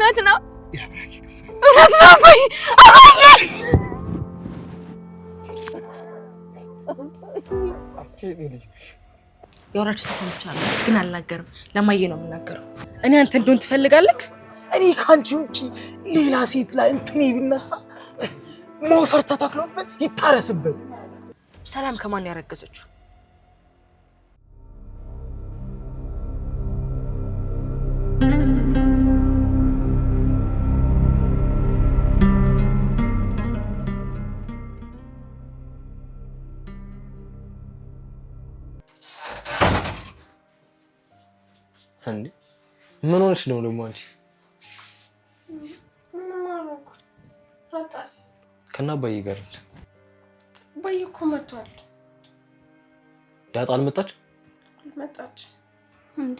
እውነት ነው ያብራኪ ክፍል እውነት ነው አባዬ የወራችሁ ተሰምቻለሁ ግን አልናገርም ለማየ ነው የምናገረው እኔ አንተ እንደሆን ትፈልጋለህ እኔ ካንቺ ውጪ ሌላ ሴት ላይ እንትኔ ቢነሳ ሞፈር ተተክሎበት ይታረስበት ሰላም ከማን ያረገዘችው እንዴ ምን ሆነሽ ነው ደግሞ አንቺ ማማሮክ አጣስ ከናባዬ ጋር ባይኮ መጥቷል ዳጣ አልመጣች እንዴ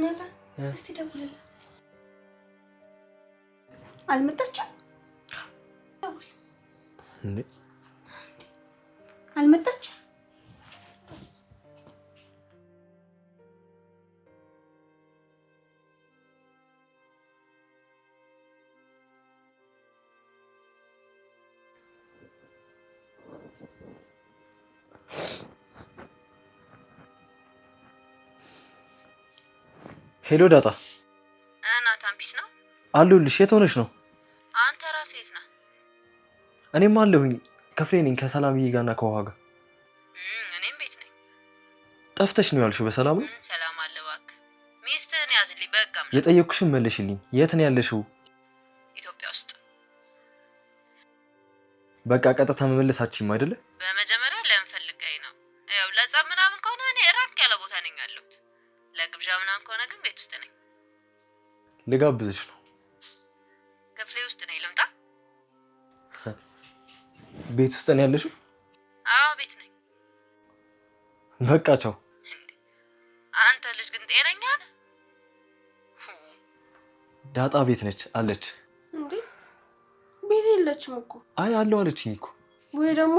ነታ እስቲ ደውልልኝ አልመጣችም ደውል እንዴ አልመጣችም ሄሎ ዳጣ ናታን ፒስ ነው አሉልሽ የት ሆነሽ ነው አንተ ራስህ የት ነህ እኔም አለሁኝ ከፍሌ ነኝ ከሰላምዬ ጋርና ከውሃ ጋር እኔም ቤት ነኝ ጠፍተሽ ነው ያልሽው በሰላም ነው ምን ሰላም አለ እባክህ ሚስትህን ያዝልኝ በቃ የጠየቅኩሽን መልሽልኝ የት ነው ያለሽው ኢትዮጵያ ውስጥ በቃ ቀጥታ መመለሳችሁም አይደለ በመጀመሪያ ለምን ፈልገኝ ነው ያው ለጸብ ምናምን ከሆነ እኔ ራቅ ያለ ቦታ ነኝ ያለሁት ለግብዣ ምናምን ከሆነ ግን ቤት ውስጥ ነኝ ልጋብዝሽ ነው ክፍሌ ውስጥ ነኝ ልምጣ ቤት ውስጥ ነው ያለሽው አዎ ቤት ነኝ በቃ ቻው አንተ ልጅ ግን ጤነኛ ነህ ዳጣ ቤት ነች አለች እንዴ ቤት የለችም እኮ አይ አለው አለችኝ እኮ ወይ ደግሞ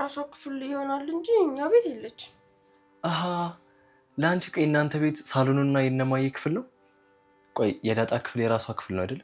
ራሷ ክፍል ይሆናል እንጂ እኛ ቤት የለችም አሃ ላንቺ ቆይ እናንተ ቤት ሳሎኑና የነማዬ ክፍል ነው ቆይ የዳጣ ክፍል የራሷ ክፍል ነው አይደል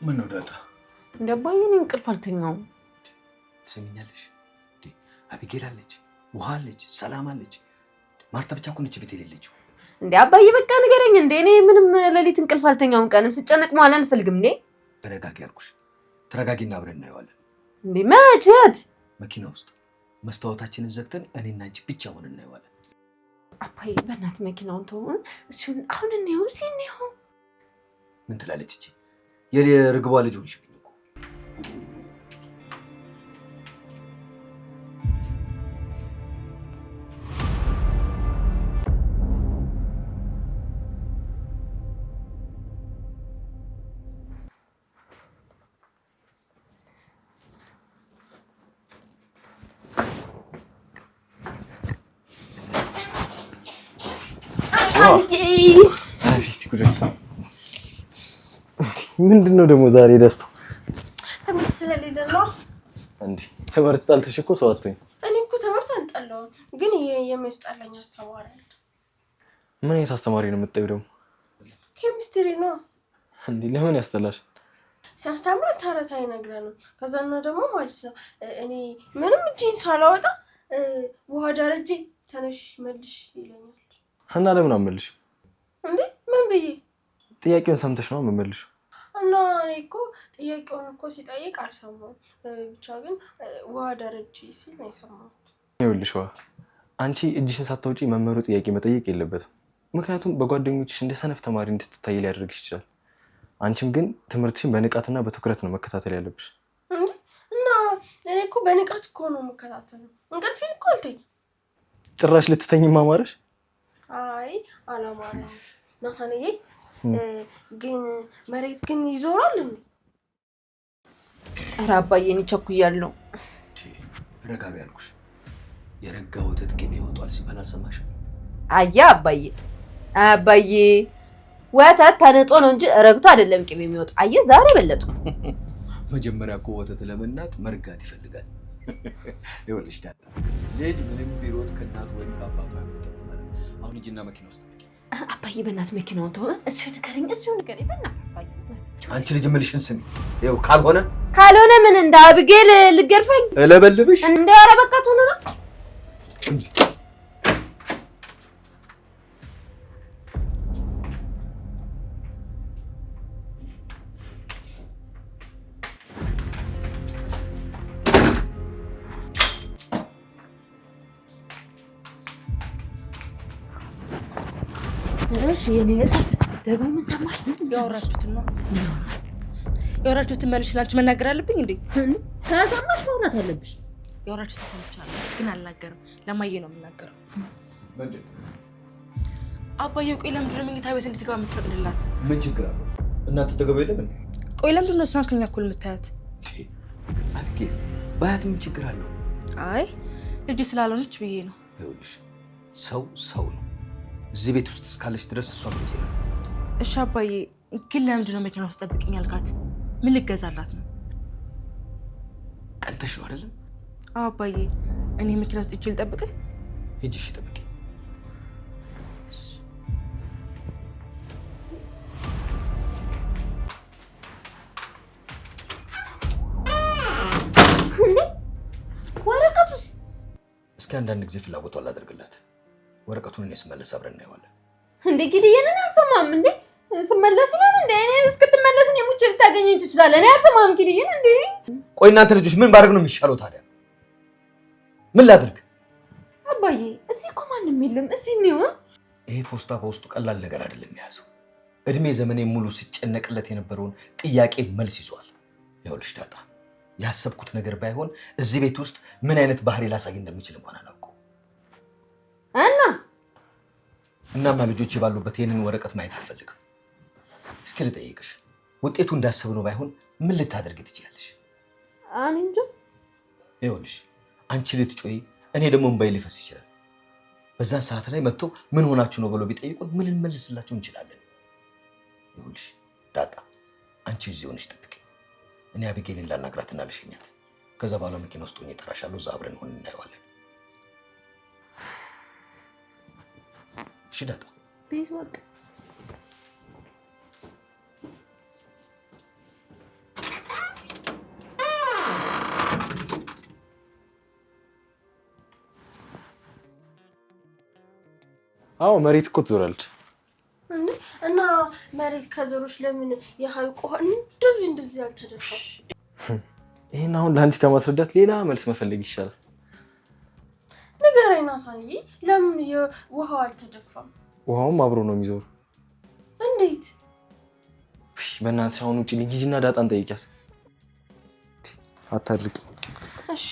ምን ነው ዳጣ እንደባየን እንቅልፍ አልተኛውም ትሰሚኛለሽ አቢጌል አለች ውሃ አለች ሰላም አለች ማርታ ብቻ እኮ ነች ቤት የሌለችው እንዴ አባዬ በቃ ንገረኝ እንዴ እኔ ምንም ለሊት እንቅልፍ አልተኛውም ቀንም ስጨነቅ መዋል አልፈልግም እንዴ ተረጋጊ ያልኩሽ ተረጋጊና አብረን እናየዋለን እንዴ መቼት መኪና ውስጥ መስታወታችንን ዘግተን እኔና አንቺ ብቻ ሆነን እናየዋለን አባዬ በእናትህ መኪናውን ተው እሱን አሁን እንየው ሲነው ምን ትላለች እቺ የርግቧ ልጅ ሆንሽብኝ እኮ ምንድነው ደግሞ ዛሬ ደስታው ትምህርት ስለሌለ ነው እንዴ ትምህርት ጣልተሽ እኮ ሰው አትሆኝ እኔ እኮ ትምህርት አልጣለሁም ግን የሚያስጠላኝ አስተማሪ አለ ምን አይነት አስተማሪ ነው የምትጠይው ደግሞ ኬሚስትሪ ነው እንዴ ለምን ያስጠላሽ ሲያስተምረን ተረት አይነግረንም ከዛና ደግሞ ማለት ነው እኔ ምንም እጄን ሳላወጣ ውሃ ዳርጄ ተነሽ መልሽ ይለኛል እና ለምን አመልሽ እንዴ ምን ብዬ ጥያቄውን ሰምተሽ ነው መመልሽ እና እኔ እኮ ጥያቄውን እኮ ሲጠይቅ አልሰማሁም ብቻ ግን ውሃ ዳርጄ ሲል ነው የሰማሁት ይኸውልሽ አንቺ እጅሽን ሳታውጪ መምህሩ ጥያቄ መጠየቅ የለበትም ምክንያቱም በጓደኞችሽ እንደ ሰነፍ ተማሪ እንድትታይ ሊያደርግሽ ይችላል አንቺም ግን ትምህርትሽን በንቃትና በትኩረት ነው መከታተል ያለብሽ እና እኔ እኮ በንቃት እኮ ነው መከታተለው እንቅልፌን እኮ አልተኛም ጭራሽ ልትተኝ ማማረሽ? አይ አላማረኝ ናታንዬ። ግን መሬት ግን ይዞራል እንዴ? ኧረ አባዬ እኔ ቸኩያለሁ። ረጋ ቢያልኩሽ የረጋ ወተት ቅቤ ይወጣል ሲባል አልሰማሽም? አያ አባዬ ወተት ተንጦ ነው እንጂ ረግቶ አይደለም ቅቤ የሚወጣው። አየ ዛሬ በለጥኩ። መጀመሪያ እኮ ወተት ለመናጥ መርጋት ይፈልጋል። ይኸውልሽ ዳጣ ልጅ ምንም ቢሮጥ ከእናቱ ወይም ከአባቱ አይበልጥም ማለት ነው። አሁን ሂጂና መኪና ውስጥ አባዬ በእናትህ መኪናውን ተው። እሱ ንገረኝ በእናትህ አባዬ። አንቺ ልጅ እምልሽን ስሚ። ይኸው ካልሆነ ምን እንደ አብጌል ልገርፈኝ እለበልብሽ እንደ ኧረ በቃ ተው ነው። እሺ የኔ እሳት ደግሞ ምን ሰማሽ? ያወራችሁትን መልሽ ላንቺ መናገር አለብኝ እንዴ? ከሰማሽ ማውራት አለብሽ። ያወራችሁትን ሰምቻለሁ ግን አልናገርም። ለማየ ነው የምናገረው። ምንድን አባዬ ቆይ ለምንድን ነው መኝታ ቤት እንድትገባ የምትፈቅድላት? ምን ችግር አለው? እናንተ ተገቡ የለም እንዴ? ቆይ ለምንድን ነው እሷን ከኛ እኩል የምታያት? አብጌል ባያት ምን ችግር አለው? አይ ልጅ ስላልሆነች ብዬ ነው። ይኸውልሽ ሰው ነው። እዚህ ቤት ውስጥ እስካለች ድረስ እሷን ልጅ ነው። እሺ አባዬ ግን ለምንድን ነው መኪና ውስጥ ጠብቅኝ ያልካት? ምን ልገዛላት ነው? ቀንተሽ ነው አይደለም? አዎ አባዬ እኔ መኪና ውስጥ እጅ ልጠብቅህ? ሂጂ እሺ ጠብቂ። ወረቀቱስ? እስኪ አንዳንድ ጊዜ ፍላጎቷን ላደርግላት። ወረቀቱን እኔ ስመለስ አብረን እናየዋለን። እንዴ ጊዲየንን አልሰማም እንዴ? ስመለስ ይላል እንዴ? እኔ እስክትመለስ እኔ ሙቼ ልታገኘኝ ትችላለህ። እኔ አልሰማም ጊዲየን እንዴ? ቆይ እናንተ ልጆች ምን ባደርግ ነው የሚሻለው ታዲያ? ምን ላድርግ? አባዬ እዚህ እኮ ማንም የለም። እዚህ ነው። ይሄ ፖስታ በውስጡ ቀላል ነገር አይደለም የያዘው። እድሜ ዘመኔ ሙሉ ሲጨነቅለት የነበረውን ጥያቄ መልስ ይዟል። ይኸውልሽ ዳጣ ያሰብኩት ነገር ባይሆን እዚህ ቤት ውስጥ ምን አይነት ባህሪ ላሳይ እንደሚችል እንኳን አላውቅም። እናማ ልጆች ባሉበት ይሄንን ወረቀት ማየት አልፈልግም። እስኪ ልጠይቅሽ፣ ውጤቱ እንዳሰብነው ባይሆን ምን ልታደርጊ ትችያለሽ? እኔ እንጃ። ይኸውልሽ አንቺ ልትጮይ፣ እኔ ደግሞ እንባይ ሊፈስ ይችላል። በዛን ሰዓት ላይ መጥቶ ምን ሆናችሁ ነው ብሎ ቢጠይቁን ምን እንመልስላቸው እንችላለን? ይኸውልሽ ዳጣ አንቺ እዚህ ሆነሽ ጠብቂ። እኔ አቢጌልን ላናግራትና ልሸኛት። ከዛ በኋላ መኪና ውስጥ ሆኜ እጠራሻለሁ። እዛ አብረን ሆነን እናየዋለን። እሺ ዳጣ? ቤት ወቅ አዎ መሬት እኮ ትዞራለች። እና መሬት ከዘሮች ለምን የሐይቁ ውሃ እንደዚህ ያልተደፋው? ይሄን አሁን ለአንቺ ከማስረዳት ሌላ መልስ መፈለግ ይሻላል። ንገረኝ ናታንዬ፣ ለምን የውሃው አልተደፋም? ውሃውም አብሮ ነው የሚዞሩ። እንዴት? በእናትሽ አሁን ውጪ ልጅና ዳጣን ጠይቂያት። አታድርቂ። እሺ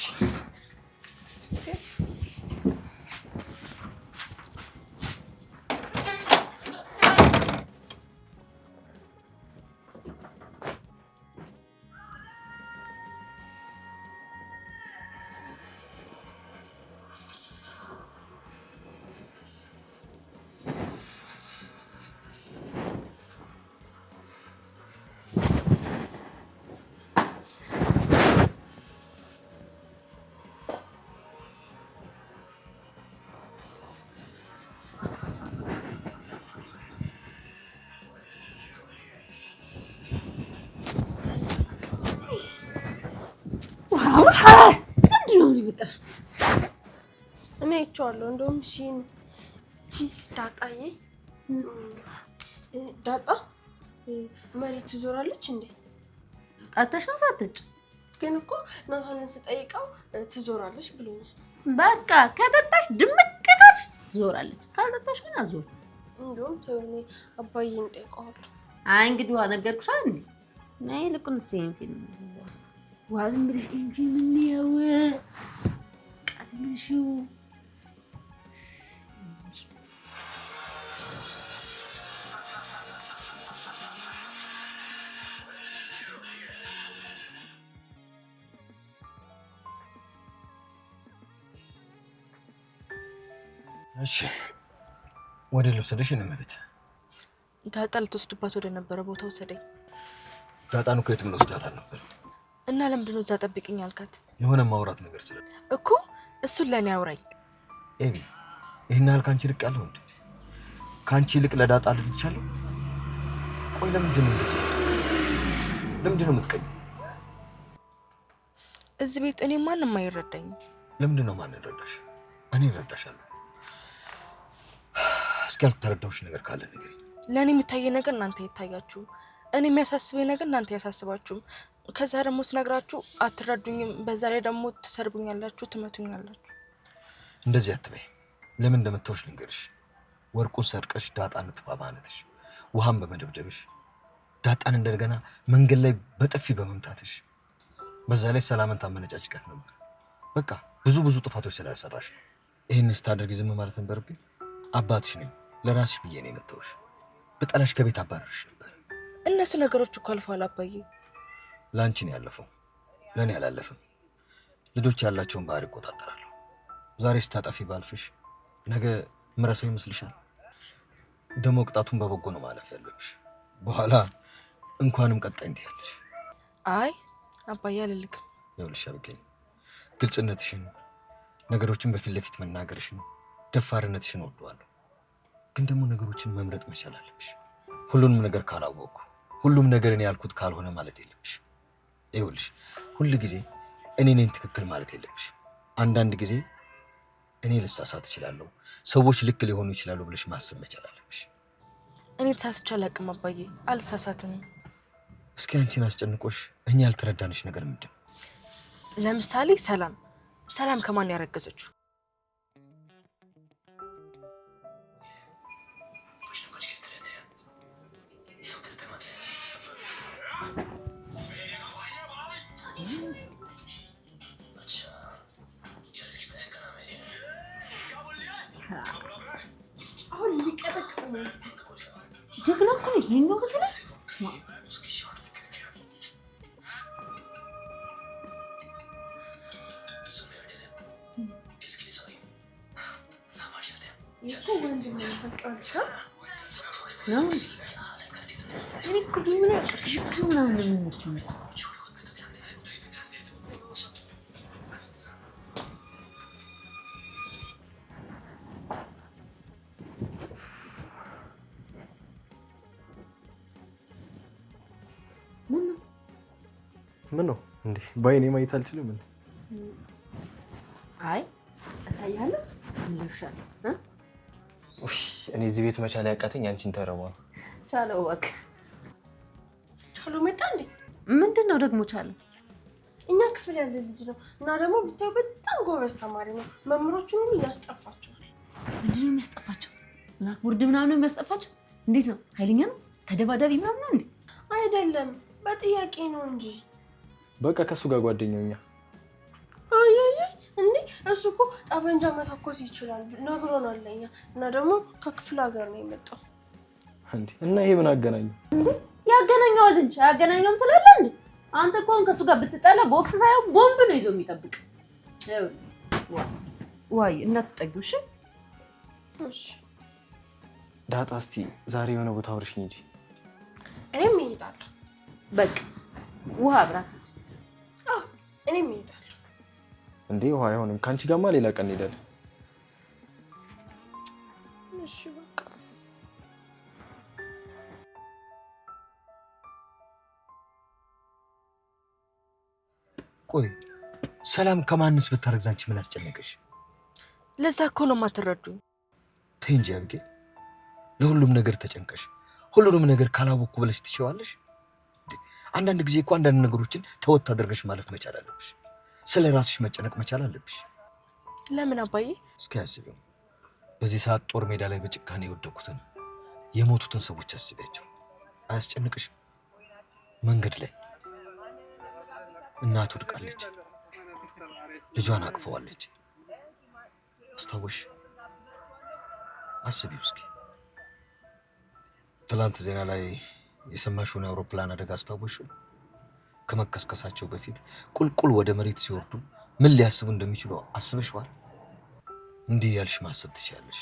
እኔ እቻለሁ እንደውም ዳጣዬ ዳጣ መሬት ትዞራለች እንዴ? ጣጣሽ ነው ሳትጭ? ግን እኮ ናታንን ስጠይቀው ትዞራለች ብሎኛል። በቃ ከጠጣሽ ድምቅታሽ ትዞራለች፣ ካልጠጣሽ ግን አዞር። እንደውም ተወኔ አባዬን ጠይቀዋለሁ። አይ እንግዲህ ነገርኩሽ እንዴ? ነይ ልቁን ፊልም ዋዝም ብለሽ ፊልም ነው ቀስ ብለሽው እሺ ወደ ልውሰድሽ እንመብት። ዳጣ ልትወስድባት ወደ ነበረ ቦታ ወሰደኝ። ዳጣን እኮ የትም ልወስዳት አልነበረም። እና ለምንድን ነው እዛ ጠብቅኝ ያልካት? የሆነ ማውራት ነገር ስለ እኮ እሱን ለእኔ አውራኝ። ኤቢ ይህን ያህል ከአንቺ ልቅ ያለሁ እንዴ? ከአንቺ ይልቅ ለዳጣ ልልቻለሁ? ቆይ ለምንድን ነው እንደዚህ? ለምንድን ነው የምትቀኘው? እዚህ ቤት እኔ ማንም አይረዳኝም። ለምንድን ነው ማን ይረዳሽ? እኔ እረዳሻለሁ። እስኪ ያልተረዳሁሽ ነገር ካለ ንገሪኝ። ለእኔ የሚታየኝ ነገር እናንተ ይታያችሁ፣ እኔ የሚያሳስበኝ ነገር እናንተ ያሳስባችሁም። ከዛ ደግሞ ስነግራችሁ አትረዱኝም። በዛ ላይ ደግሞ ትሰርቡኛላችሁ፣ ትመቱኛላችሁ። እንደዚህ አትበይ። ለምን እንደምትተውሽ ልንገርሽ። ወርቁን ሰርቀሽ ዳጣን በማነትሽ፣ ውሃን በመደብደብሽ፣ ዳጣን እንደገና መንገድ ላይ በጥፊ በመምታትሽ፣ በዛ ላይ ሰላምን ታመነጫጭቃት ነበር። በቃ ብዙ ጥፋቶች ስላልሰራሽ ነው። ይህን ስታደርጊ ዝም ማለት ነበረብኝ? አባትሽ ነኝ። ለራስሽ ብዬ ነው የመተውሽ። በጠላሽ ከቤት አባረርሽ ነበር። እነሱ ነገሮች እኮ አልፈዋል አባዬ። ለአንቺ ነው ያለፈው፣ ለእኔ አላለፍም። ልጆች ያላቸውን ባህሪ ይቆጣጠራለሁ። ዛሬ ስታጠፊ ባልፍሽ ነገ ምረሰው ይመስልሻል? ደግሞ ቅጣቱን በበጎ ነው ማለፍ ያለብሽ። በኋላ እንኳንም ቀጣይ እንዲህ ያለሽ። አይ አባዬ አልልክም። ይኸውልሽ አብጌል፣ ግልጽነትሽን፣ ነገሮችን በፊት ለፊት መናገርሽን፣ ደፋርነትሽን ወደዋለሁ። ግን ደግሞ ነገሮችን መምረጥ መቻል አለብሽ። ሁሉንም ነገር ካላወቅኩ፣ ሁሉም ነገር እኔ ያልኩት ካልሆነ ማለት የለብሽ። ይኸውልሽ ሁል ጊዜ እኔ ነኝ ትክክል ማለት የለብሽ። አንዳንድ ጊዜ እኔ ልሳሳት እችላለሁ፣ ሰዎች ልክ ሊሆኑ ይችላሉ ብለሽ ማሰብ መቻል አለብሽ። እኔ ተሳስቼ አላውቅም አባዬ፣ አልሳሳትም። እስኪ አንቺን አስጨንቆሽ እኛ ያልተረዳንሽ ነገር ምንድን ነው? ለምሳሌ ሰላም ከማን ያረገዘችው? አሁን ሊቀጠቅጥ ነው። ጀግና እኮ ነው ይሄኛው በተለይ ስማ ይሄ ወንድ ነው ተቀርቻ ነው። እኔ እኮ ዝም ብላ ቅሽቅ ምናምን ነው የምትችለው። ምን ነው እንዴ? ባይኔ ማየት አልችልም እንዴ? አይ እታያለሁ ልብሻለሁ እ እኔ እዚህ ቤት መቻል ያቃተኝ አንቺን ተረባ ቻለው እባክህ። ቻለው መጣ እንዴ? ምንድነው ደግሞ ቻለው? እኛ ክፍል ያለ ልጅ ነው እና ደግሞ ብታዩ በጣም ጎበዝ ተማሪ ነው። መምህሮቹን ሁሉ ያስጠፋቸዋል። ምንድነው የሚያስጠፋቸው? ብላክ ቦርድ ምናምን ነው የሚያስጠፋቸው? እንዴት ነው? ኃይለኛ ነው? ተደባዳቢ ምናምን ነው እንዴ? አይደለም በጥያቄ ነው እንጂ። በቃ ከሱ ጋር ጓደኛኛ። አይ እንዴ እሱ እኮ ጠበንጃ መተኮስ ይችላል ነግሮናል ለኛ። እና ደግሞ ከክፍለ ሀገር ነው የመጣው። እንዴ እና ይሄ ምን አገናኘው? እንዴ ያገናኘዋል እንጂ አያገናኘውም ትላለህ እንዴ? አንተ እኮ ከሱ ጋር ብትጣላ ቦክስ ሳይሆን ቦምብ ነው ይዞ የሚጠብቅ። ዋይ እናትጠጊው። እሺ እሺ ዳጣ፣ እስቲ ዛሬ የሆነ ቦታ አውርሽኝ እንጂ። እኔም እሄዳለሁ። በቃ ውሃ አብራት። እኔም እሄዳለሁ። እንዴ ውሃ አይሆንም፣ ካንቺ ጋርማ ሌላ ቀን እንሄዳለን። እሺ በቃ ቆይ ሰላም ከማንስ ብታረግዝ አንቺ ምን አስጨነቀሽ? ለዛ እኮ ነው የማትረዱኝ። ተይ እንጂ አብጌል፣ ለሁሉም ነገር ተጨንቀሽ ሁሉንም ነገር ካላወቅኩ ብለሽ ትችዋለሽ። አንዳንድ ጊዜ እኮ አንዳንድ ነገሮችን ተወት አድርገሽ ማለፍ መቻል አለብሽ። ስለ ራስሽ መጨነቅ መቻል አለብሽ። ለምን አባዬ? እስኪ አስቢው፣ በዚህ ሰዓት ጦር ሜዳ ላይ በጭካኔ የወደቁትን የሞቱትን ሰዎች አስቢያቸው። አያስጨንቅሽ? መንገድ ላይ እናት ወድቃለች፣ ልጇን አቅፈዋለች። አስታወሽ? አስቢው እስኪ። ትላንት ዜና ላይ የሰማሽውን የአውሮፕላን አደጋ አስታወሽው? ከመከስከሳቸው በፊት ቁልቁል ወደ መሬት ሲወርዱ ምን ሊያስቡ እንደሚችሉ አስበሽዋል? እንዲህ ያልሽ ማሰብ ትችያለሽ።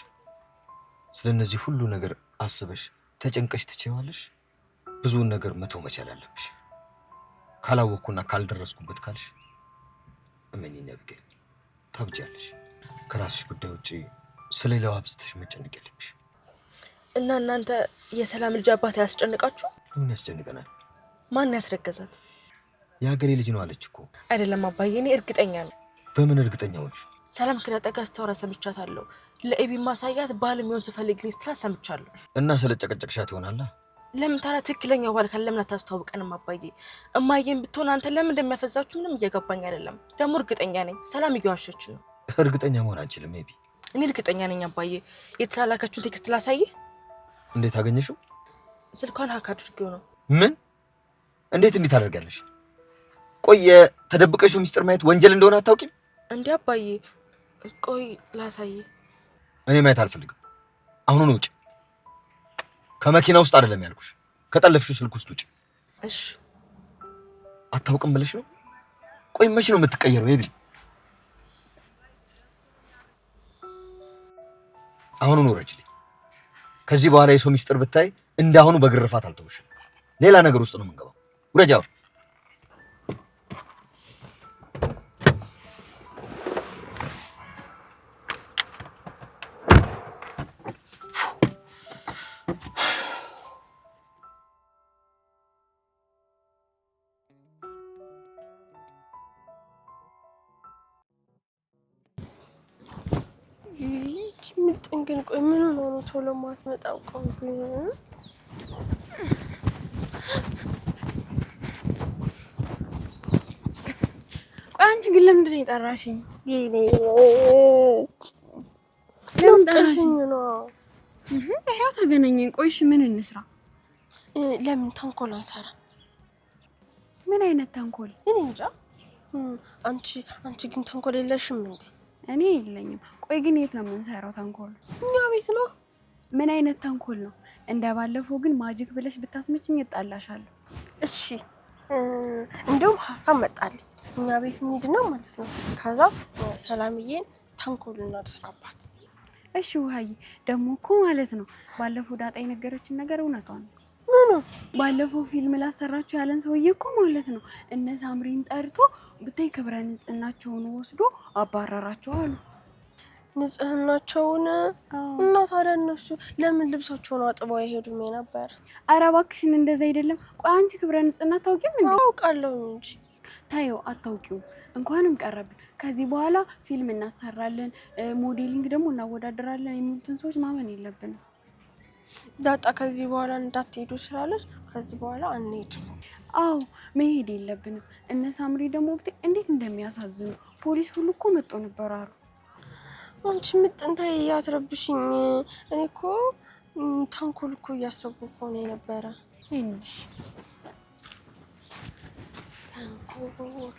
ስለነዚህ ሁሉ ነገር አስበሽ ተጨንቀሽ ትችያለሽ። ብዙውን ነገር መተው መቻል አለብሽ። ካላወቅኩና ካልደረስኩበት ካልሽ እመኚኝ አቢጌል ታብጃለሽ። ከራስሽ ጉዳይ ውጪ ስለሌላው አብዝተሽ መጨነቅ የለብሽ። እና እናንተ የሰላም ልጅ አባት ያስጨንቃችሁ? ምን ያስጨንቀናል? ማን ያስረገዛት? የሀገሬ ልጅ ነው አለች እኮ። አይደለም አባዬ፣ እኔ እርግጠኛ ነኝ። በምን እርግጠኛ ሆንሽ? ሰላም ከነጠጋ ስታወራ ሰምቻታለሁ። ለኤቢ ማሳያት ባል የሚሆን ስፈልግልኝ ስትላት ሰምቻለሁ። እና ስለጨቀጨቅሻት ይሆናላ። ለምን ታዲያ ትክክለኛው ባል ካለ ለምን አታስተዋውቀንም አባዬ? እማዬን ብትሆን አንተ ለምን እንደሚያፈዛችሁ ምንም እየገባኝ አይደለም። ደግሞ እርግጠኛ ነኝ ሰላም እየዋሸች ነው። እርግጠኛ መሆን አንችልም ኤቢ። እኔ እርግጠኛ ነኝ አባዬ። የተላላከችውን ቴክስት ላሳይህ። እንዴት አገኘሽው? ስልኳን ሀክ አድርጌው ነው። ምን? እንዴት ታደርጋለሽ? ቆይ ተደብቀሽው ሚስጥር ማየት ወንጀል እንደሆነ አታውቂም እንዴ አባዬ? ቆይ ላሳይህ። እኔ ማየት አልፈልግም። አሁኑን ውጭ። ከመኪና ውስጥ አይደለም ያልኩሽ፣ ከጠለፍሽው ስልክ ውስጥ ውጭ። እሺ። አታውቅም ብለሽ ነው? ቆይ መቼ ነው የምትቀየረው ኤቢ? አሁኑን ወረጅልኝ። ከዚህ በኋላ የሰው ሚስጥር ብታይ እንዳሁኑ በግርፋት አልተውሽም። ሌላ ነገር ውስጥ ነው የምንገባው። ውረጅ አሁን። ምጥንግን ቆይ ምን ሆኖ ነው ቶሎ ማትመጣው? ቆይ አንቺ ግን ለምንድን ነው የጠራሽኝ? ለምን ጠራሽኝ ነው? ይሄው ተገናኘን። ቆይ እሺ ምን እንስራ? ለምን ተንኮል አንሰራ? ምን አይነት ተንኮል? እኔ እንጃ። አንቺ ግን ተንኮል የለሽም እንዴ? እኔ የለኝም። ቆይ ግን የት ነው የምንሰራው ተንኮል? እኛ ቤት ነው። ምን አይነት ተንኮል ነው? እንደባለፈው ግን ማጂክ ብለሽ ብታስመችኝ እጣላሻለሁ። እሺ እንደውም ሀሳብ መጣልኝ። እኛ ቤት እንሂድና ማለት ነው። ከዛ ሰላምዬን ተንኮል እናስራባት። እሺ ውሃዬ፣ ደግሞ እኮ ማለት ነው ባለፈው ዳጣ የነገረችን ነገር እውነቷን ነው። ምኑ? ባለፈው ፊልም ላሰራችሁ ያለን ሰውዬ እኮ ማለት ነው እነ ሳምሪን ጠርቶ ብታይ ክብረ ንጽህናቸውን ወስዶ አባረራቸው አሉ። ንጽህናቸውን? እና ታዲያ እነሱ ለምን ልብሳቸውን አጥበው አይሄዱም ነበር? ኧረ እባክሽን እንደዛ አይደለም። ቆይ አንቺ ክብረ ንጽህና አታውቂም እንዴ? አውቃለሁ እንጂ። ታየው አታውቂውም። እንኳንም ቀረብን። ከዚህ በኋላ ፊልም እናሰራለን፣ ሞዴሊንግ ደግሞ እናወዳደራለን የሚሉትን ሰዎች ማመን የለብንም። ዳጣ ከዚህ በኋላ እንዳትሄዱ ስላለች ከዚህ በኋላ አንሄድም። አዎ መሄድ የለብንም። እነ ሳምሪ ደግሞ እንዴት እንደሚያሳዝኑ ፖሊስ ሁሉ እኮ መጥቶ ነበር አሉ። አንቺ ምጥንታይ ያትረብሽኝ። እኔ እኮ ተንኮል እኮ እያሰብኩ እኮ ነው የነበረ። ተንኮል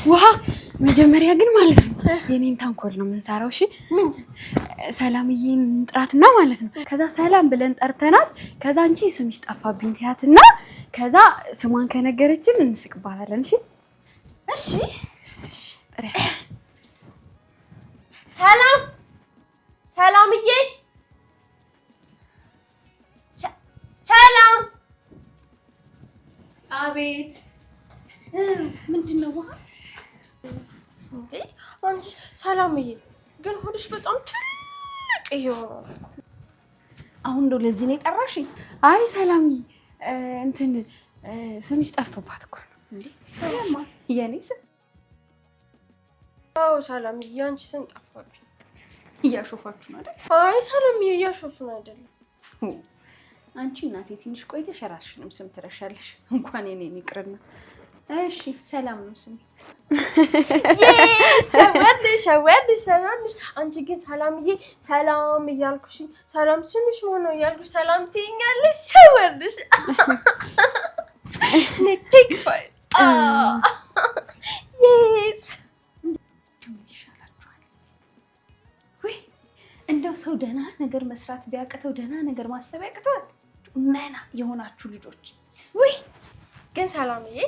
ውሃ መጀመሪያ ግን ማለት ነው የኔን ተንኮል ነው የምንሰራው። እሺ ምንድን? ሰላምዬን እንጥራትና ማለት ነው ከዛ ሰላም ብለን ጠርተናት ከዛ አንቺ ስምሽ ጠፋብኝ ትያትና ከዛ ስሟን ከነገረችን እንስቅባታለን። እሺ እሺ። ሰላምዬ፣ ሰላም። አቤት። ምንድን ነው ውሃ? እንዴ አንቺ ሰላምዬ፣ ግን ሆድሽ በጣም ትልቅ ይሆናል። አሁን እንደው ለዚህ ነው የጠራሽኝ? አይ ሰላምዬ እንትን ስምሽ ጠፍቶባት እኮ ነው። እንዴ የኔ ስም? አዎ ሰላምዬ፣ አንቺ ስም ጠፋብኝ። እያሾፋችሁ ነው አይደል? አይ ሰላምዬ፣ እያሾፍን አይደለም። አንቺ እናቴ ትንሽ ቆይተሽ ራስሽንም ስም ትረሻለሽ። እንኳን የኔን ይቅርና። እሺ ሰላም ነው ስሜ። ሸወድሽ። አንቺ ግን ሰላምዬ ሰላም እያልኩሽ ሰላም ስምሽ ማን ነው እያልኩሽ ሰላም ትይኛለሽ። ሸወድሽ ኔቴክ ፋይ የስ ምን ይሻላችኋል? ወይ እንደው ሰው ደህና ነገር መስራት ቢያቅተው ደህና ነገር ማሰብ ያቅተዋል? መና የሆናችሁ ልጆች ወይ ግን ሰላምዬ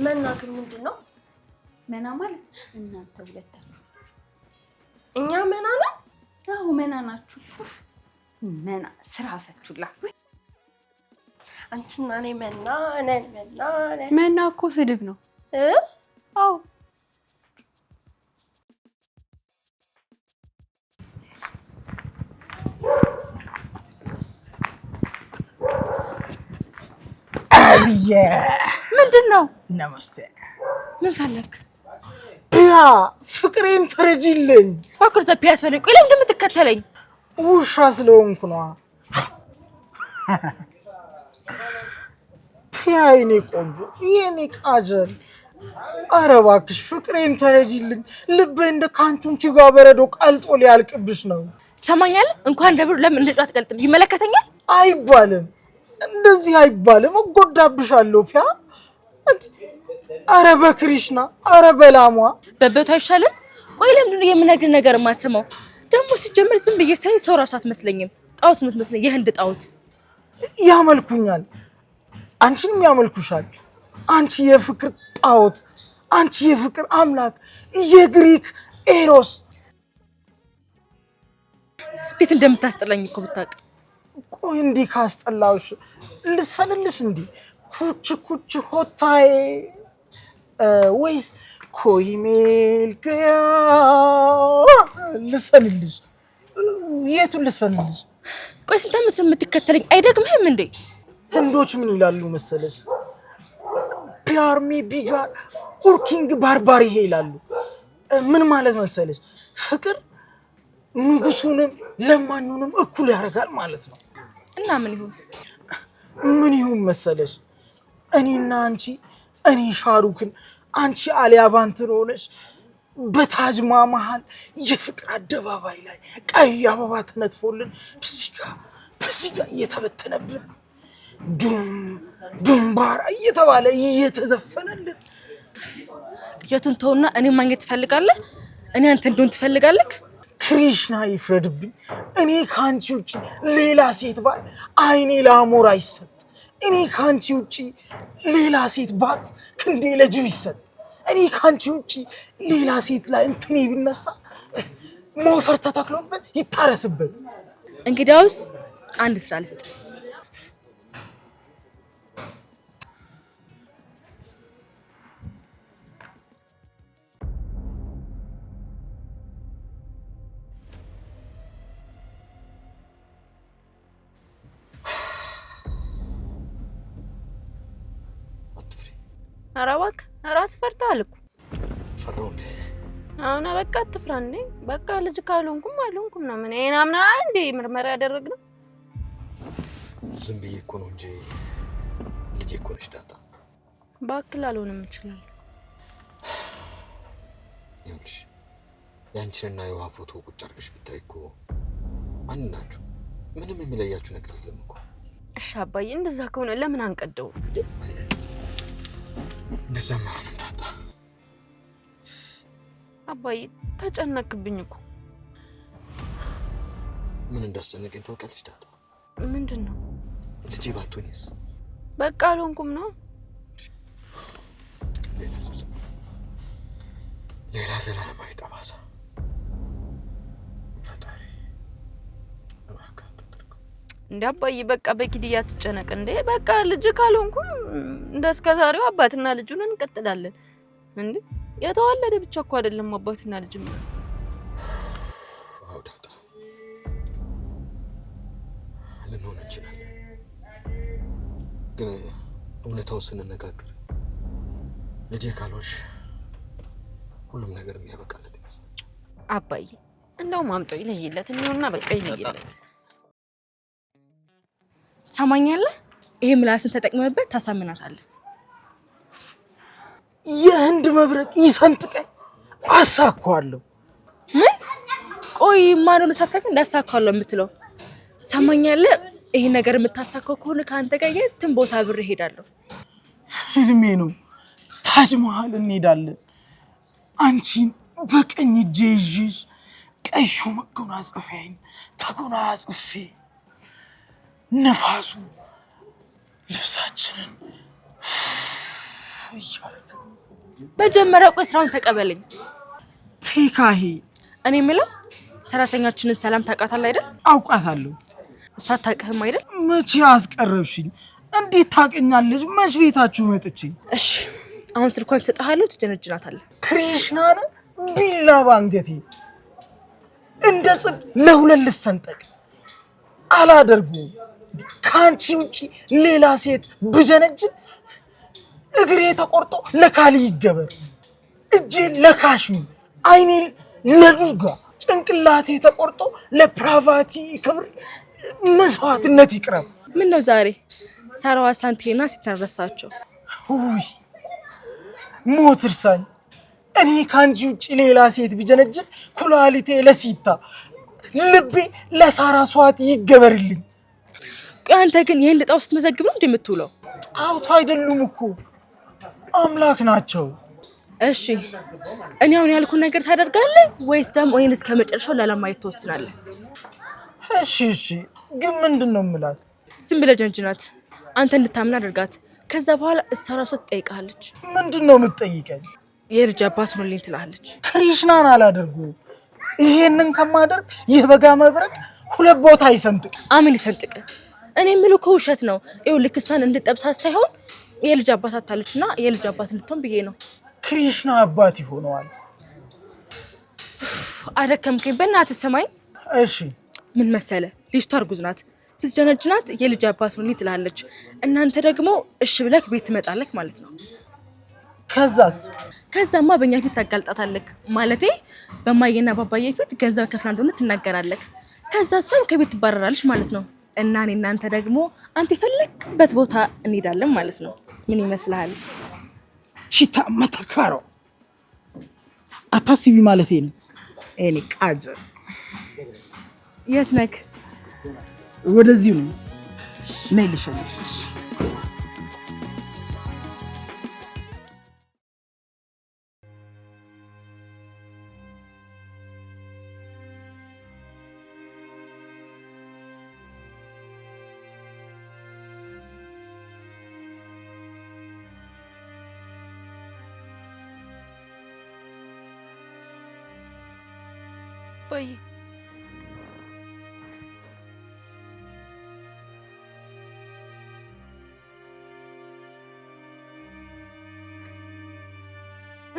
መና ግን ምንድነው? መና ማለት እናንተ ሁለታችሁ እኛ መና ነን? አዎ መና ናችሁ። መና ስራ ፈቱላ። አንቺና እኔ መና ነን። መና እኮ ስድብ ነው። አዎ ምንድነው? ነመስቴ ምን ፈለክ? ፒያ ፍቅሬን ተረጂልኝ። እባክህ ዘ ፒያስ ፈለክ። ቆይ ለምን የምትከተለኝ? ውሻ ስለሆንኩ ነው። ፒያ የኔ ቆንጆ የኔ ቃጀል፣ ኧረ እባክሽ ፍቅሬን ተረጂልኝ። ልቤ እንደ ካንቹንቺ ጋር በረዶ ቀልጦ ሊያልቅብሽ ነው። ትሰማኛለህ? እንኳን ደብር ለምን እንደ ጫት ቀልጥም ይመለከተኛል? አይባልም፣ እንደዚህ አይባልም። እጎዳብሻለሁ ፒያ። ኧረ በክሪሽና ኧረ በላሟ በበቱ አይሻልም? ቆይ ለምንድን ነው የምነግርህ ነገር የማትሰማው? ደግሞ ሲጀምር ዝም ብዬ ሳይ ሰው ራሱ አትመስለኝም። ጣዖት የምትመስለኝ የህንድ ጣዖት። ያመልኩኛል፣ አንቺንም ያመልኩሻል። አንቺ የፍቅር ጣዖት፣ አንቺ የፍቅር አምላክ፣ የግሪክ ኤሮስ። እንዴት እንደምታስጠላኝ እኮ ብታውቅ። ቆይ እንዲህ ካስጠላውሽ ልስፈልልሽ? እንዲህ ኩች ኩች ሆታዬ ወይስ ኮይሜልከያ ልስፈልልሽ? የቱን ልስፈልልሽ? ቆይ ስንት ዓመት ነው የምትከተለኝ? አይደግምህም እንዴ? ህንዶች ምን ይላሉ መሰለሽ? ፒያርሚ ቢጋር ኡርኪንግ ባርባሪ ይሄ ይላሉ። ምን ማለት መሰለሽ? ፍቅር ንጉሱንም ለማኙንም እኩል ያደርጋል ማለት ነው። እና ምን ይሁን መሰለሽ? እኔና አንቺ፣ እኔ ሻሩክን አንቺ አሊያ ባንትን ሆነሽ በታጅማ መሃል የፍቅር አደባባይ ላይ ቀይ አበባ ተነጥፎልን በዚህ ጋር እየተበተነብን ዱምባራ እየተባለ እየተዘፈነልን። ቅዠቱን ተውና እኔ ማግኘት ትፈልጋለህ? እኔ አንተ እንደሆን ትፈልጋለህ? ክሪሽና ይፍረድብኝ። እኔ ካንቺ ውጪ ሌላ ሴት ባል አይኔ ለአሞራ ይሰጥ። እኔ ካንቺ ውጪ ሌላ ሴት ባል ክንዴ ለጅብ ይሰጥ። እኔ ካንቺ ውጪ ሌላ ሴት ላይ እንትኔ ቢነሳ ሞፈር ተተክሎበት ይታረስበት። እንግዲያውስ አንድ ስራ ልስጥ። ኧረ እባክህ እራስህ ፈርተሃል እኮ። ፈራሁ እንዴ? አሁን በቃ አትፍራ እንዴ። በቃ ልጅ ካልሆንኩም አልሆንኩም ነው። ምን አይና ምና እንዴ ምርመራ ያደረግነው? ዝም ብዬ እኮ ነው እንጂ ልጄ እኮ ነሽ ዳጣ። እባክህ አልሆንም እችላለሁ። ይኸውልሽ ያንቺንና የውሃ ፎቶ ቁጭ አድርገሽ ብታይ እኮ አንድ ናችሁ። ምንም የሚለያችሁ ነገር የለም እኮ። እሺ አባዬ እንደዛ ከሆነ ለምን አንቀደው? እንደዛማ ነው ዳጣ። አባዬ ተጨነቅብኝ እኮ። ምን እንዳስጨነቀኝ ታውቂያለሽ ዳጣ? ምንድነው? ልጄ ባትሆኝስ? በቃ አልሆንኩም ነው። ሌላ ዘላለማዊ ጠባሳ። ፈጣሪ እባክህ አታድርገው። እንደ አባዬ በቃ በኪድያ ትጨነቅ እንዴ። በቃ ልጅ ካልሆንኩም እንደስከዛሬው አባትና ልጁን እንቀጥላለን እንዴ። የተዋለደ ብቻ እኮ አይደለም አባትና ልጅ ነው። አዎ ዳጣ ልንሆን እንችላለን፣ ግን እውነታውን ስንነጋገር ልጄ ካልሆንሽ ሁሉም ነገር የሚያበቃለት ይመስላል። አባዬ እንደውም አምጦ ይለይለት እንውና በቃ ይለይለት። ሰማኛለህ? ይሄ ምላስን ተጠቅመበት ታሳምናታለህ። የህንድ መብረቅ ይሰንጥቀኝ አሳኳለሁ። ምን? ቆይ ማንኑ ሳታውቅ እንዳሳካዋለሁ የምትለው? ሰማኛለህ? ይሄ ነገር የምታሳካው ከሆነ ከአንተ ጋር የትም ቦታ ብር እሄዳለሁ። ህልሜ ነው። ታጅ መሃል እንሄዳለን። አንቺን በቀኝ እጄ ይዤሽ ቀዩ መጎናጸፊያዬን ተጎናጽፌ ነፋሱ ልብሳችንን እያደረገ መጀመሪያ ቆይ ስራውን ተቀበለኝ። ቴካሄ እኔ የምለው ሰራተኛችንን ሰላም ታውቃታለህ አይደል? አውቃታለሁ። እሷ አታውቅህም አይደል? መቼ አስቀረብሽኝ? እንዴት ታውቀኛለች? መች ቤታችሁ መጥቼ? እሺ አሁን ስልኳን ሰጣሃለሁ፣ ትጀነጅናታለህ። ክሪሽናን ቢላ ባንገቴ እንደ ጽድ ለሁለት ልሰንጠቅ አላደርጉም። ከአንቺ ውጪ ሌላ ሴት ብጀነጅን እግሬ ተቆርጦ ለካሊ ይገበር፣ እጄ ለካሽሚ፣ አይኔ ለዱጋ፣ ጭንቅላቴ ተቆርጦ ለፕራቫቲ ክብር መስዋዕትነት ይቅረብ። ምን ነው ዛሬ ሳራዋ ሳንቴና ሲተረሳቸው? ውይ ሞት እርሳኝ። እኔ ከአንቺ ውጭ ሌላ ሴት ቢጀነጅን ኩላሊቴ ለሲታ፣ ልቤ ለሳራ ስዋት ይገበርልኝ። አንተ ግን ይህን ዕጣ ውስጥ መዘግብ ነው እንደምትውለው? ጣውት አይደሉም እኮ አምላክ ናቸው። እሺ እኔ አሁን ያልኩን ነገር ታደርጋለህ ወይስ ደግሞ እኔን እስከ መጨረሻው ላለማየት ትወስናለህ? እሺ ግን ምንድን ነው የምላት? ዝም ብለህ ጀንጅናት፣ አንተ እንድታምን አድርጋት። ከዛ በኋላ እሷ ራሷ ትጠይቃለች። ምንድን ነው የምትጠይቀኝ? የልጅ አባት ሆኖልኝ ትላለች። ክሪሽናን አላደርጉም። ይሄንን ከማደርግ የበጋ መብረቅ ሁለት ቦታ ይሰንጥቅ። አምን ይሰንጥቅ። እኔ የምለው እኮ ውሸት ነው። ይኸውልህ እሷን እንድጠብሳት ሳይሆን የልጅ አባት አታለችና የልጅ አባት እንድትሆን ብዬ ነው። ክሪሽና አባት ይሆነዋል። አደከምከኝ። በእናትህ ሰማኝ። እሺ ምን መሰለ፣ ልጅቷ እርጉዝ ናት። ስትጀነጅናት የልጅ አባት ሆኖልኝ ትላለች። እናንተ ደግሞ እሺ ብለህ ቤት ትመጣለህ ማለት ነው። ከዛማ በእኛ ፊት ታጋልጣታለህ። ማለቴ በማየና ባባዬ ፊት ገንዘብ ከፍላ እንደሆነ ትናገራለህ። ከዛ እሷም ከቤት ትባረራለች ማለት ነው። እና እኔ እናንተ ደግሞ አንተ የፈለክበት ቦታ እንሄዳለን ማለት ነው። ምን ይመስልሃል? ቺታ መተካሮ አታስቢ ማለቴ ነው። እኔ ቃጀ የት ነክ? ወደዚሁ ነው። ነይ ልሸኝሽ። ወይ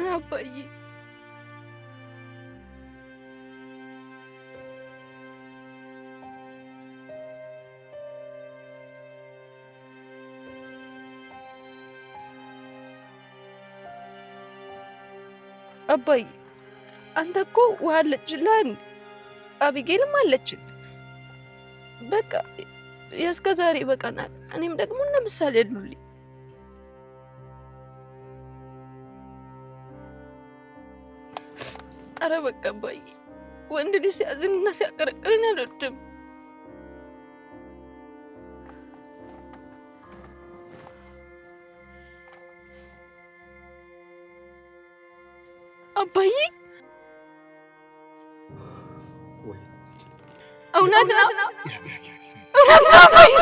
አባዬ አባዬ አንተ እኮ ውሃ አለችልህ፣ አቢጌልም አለችን። በቃ የእስከ ዛሬ በቃናል። እኔም ደግሞ እነ ምሳሌ ያሉልኝ። ኧረ በቃ አባዬ ወንድ ልጅ ሲያዝንና ሲያቀረቅርን አልወድም። አባዬ እውነት ነው አባዬ።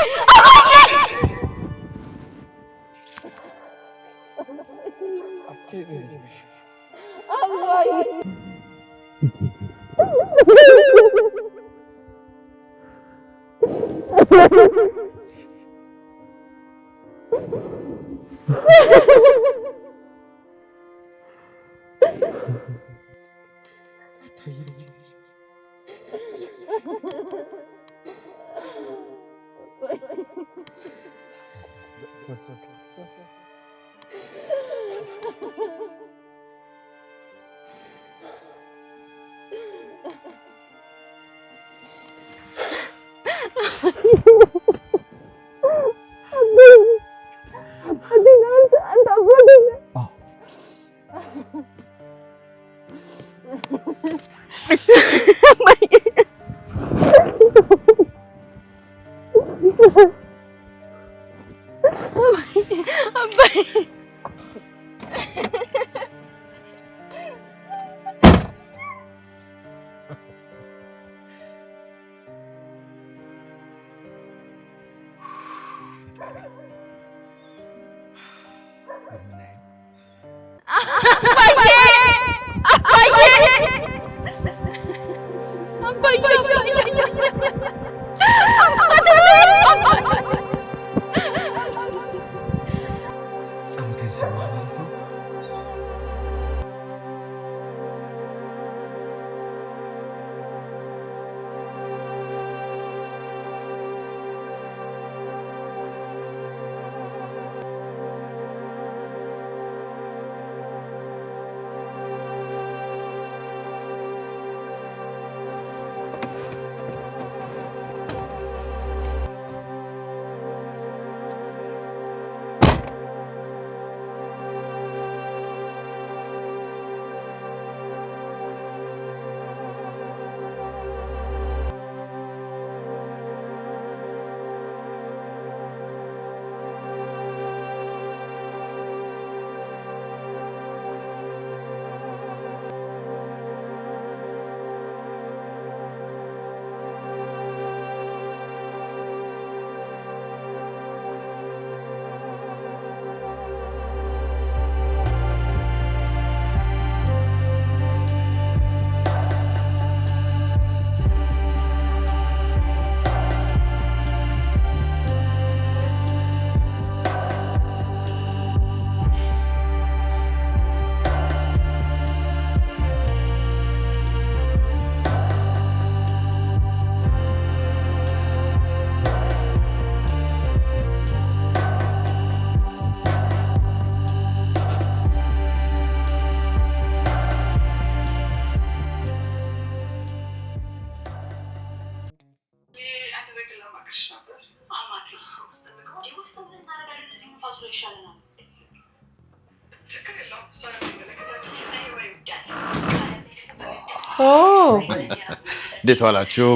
እንዴት ዋላችሁ?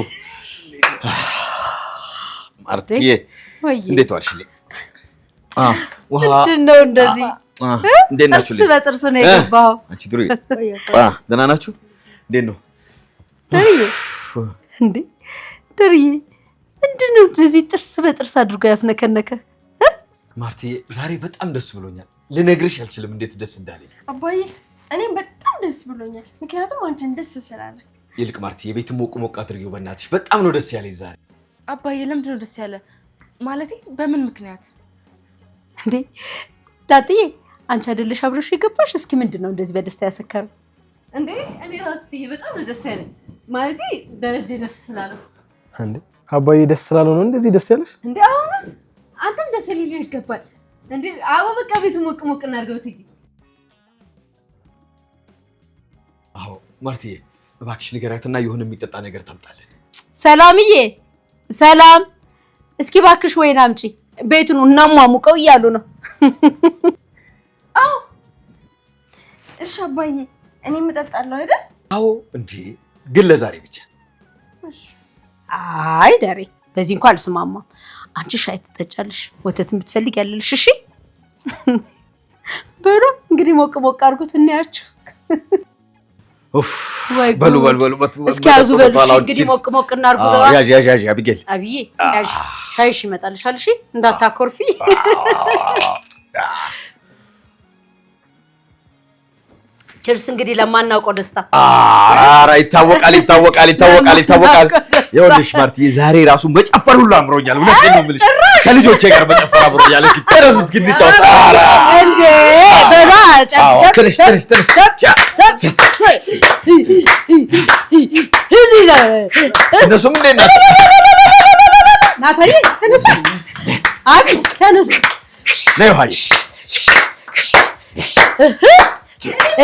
ማርትዬ እንዴት ዋልሽልኝ? ምንድን ነው እንደዚህ እንዴት ናችሁ? ጥርስ በጥርስ ነው የገባው። አንቺ ድሩዬ ደህና ናችሁ? እንዴት ነው እንዴ? ድሩዬ ምንድን ነው እንደዚህ ጥርስ በጥርስ አድርጎ ያፍነከነከ? ማርትዬ ዛሬ በጣም ደስ ብሎኛል። ልነግርሽ አልችልም እንዴት ደስ እንዳለኝ። አባዬ እኔም በጣም ደስ ብሎኛል፣ ምክንያቱም አንተን ደስ ስላለ። ይልቅ ማርትዬ ቤት ሞቅ ሞቅ አድርጊው በእናትሽ። በጣም ነው ደስ ያለኝ ዛሬ። አባዬ ለምንድን ነው ደስ ያለ? ማለቴ በምን ምክንያት? እንዴ ዳጥዬ አንቺ አይደለሽ አብረሽ የገባሽ? እስኪ ምንድን ነው እንደዚህ በደስታ ያሰከረው? እንዴ እኔ ራሱ ትዬ በጣም ነው ደስ ያለኝ። ማለቴ ደረጀ ደስ ስላለው። እንዴ አባዬ ደስ ስላለው ነው እንደዚህ ደስ ያለሽ? እንዴ አሁን አንተም ደስ ሊልህ ይገባል። እንዴ አዎ በቃ ቤቱ ሞቅ ሞቅ እናድርገው ትዬ። አዎ ማርትዬ እባክሽ ንገሪያትና የሆነ የሚጠጣ ነገር ታምጣለን። ሰላምዬ ሰላም፣ እስኪ እባክሽ ወይን አምጪ፣ ቤቱን እናሟሙቀው እያሉ ነው። አዎ እሺ አባዬ እኔም እጠጣለሁ አይደል? አዎ እንዴ ግን ለዛሬ ብቻ። አይ ደሬ በዚህ እንኳን አልስማማም። አንቺ ሻይ ትጠጫለሽ፣ ወተትን ብትፈልግ ያለልሽ። እሺ በሉ እንግዲህ ሞቅ ሞቅ አድርጉት እናያችሁ። በሉ እስኪ ያዙ በሉ። እሺ እንግዲህ ሞቅ ሞቅ እናድርጉ። ያዥ አብጌል አብዬ ያዥ ሻይሽ ይመጣልሻል። እሺ እንዳታኮርፊ። ችርስ እንግዲህ ለማናውቀው ደስታ። ኧረ ይታወቃል። ይኸውልሽ ማርትዬ ዛሬ ራሱ መጨፈር ሁሉ አምሮኛል። እውነቴን ነው የምልሽ ከልጆቼ ጋር መጨፈር አምሮኛል። ተነሱ እስኪ እንጫወት። እንዴ በላ ትንሽ እነሱም እንዴት ናቸው? ናታዬ ተነሱ፣ አቢ ተነሱ። ነይ ውሃዬ።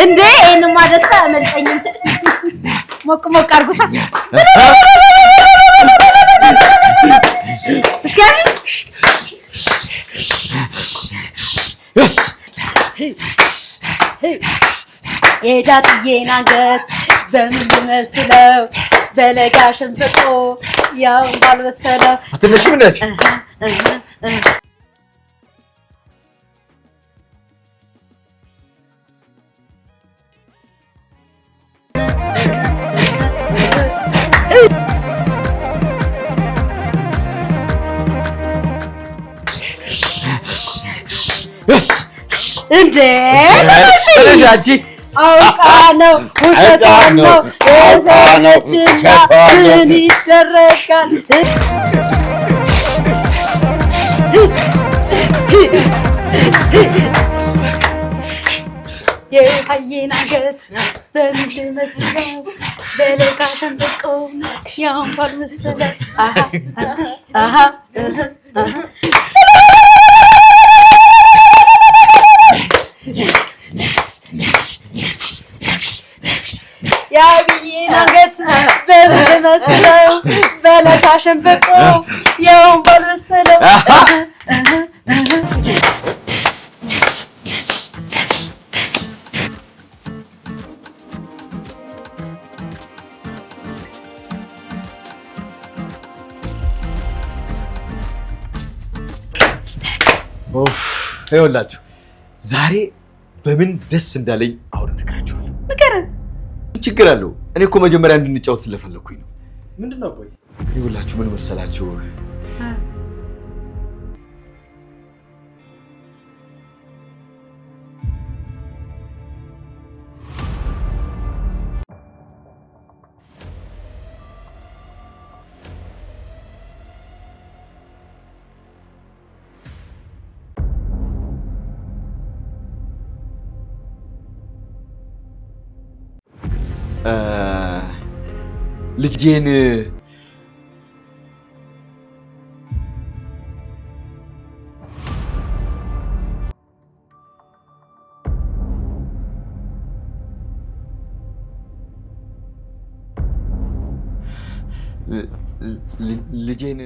እንዴ ይሄንማ ደስታ አያመልጠኝም። ሞቅ ሞቅ አድርጉታ እስኪ። የዳጥዬን አንገት በምን ልመስለው? በለጋ ሸንበቆ ያው ባልበሰለው። አትነሽም እንደዚህ እንዴ አንቺ አውቃ ነው ውሸቷን ነው የሰነችና ምን ይደረጋል? የሀዬን አንገት በምን ልመስለው? በለጋ ሸንበቆ ያው ባልመሰለው። የአብዬን አንገት በምን ልመስለው? በለጋ ሸንበቆ ያው ባልመሰለው። ይኸውላችሁ ዛሬ በምን ደስ እንዳለኝ አሁን እነግራችኋለሁ። ንገረን። ችግር አለው? እኔ እኮ መጀመሪያ እንድንጫወት ስለፈለኩኝ ነው። ምንድን ነው አባዬ? ይኸውላችሁ ምን መሰላችሁ፣ ልጄን ልጄን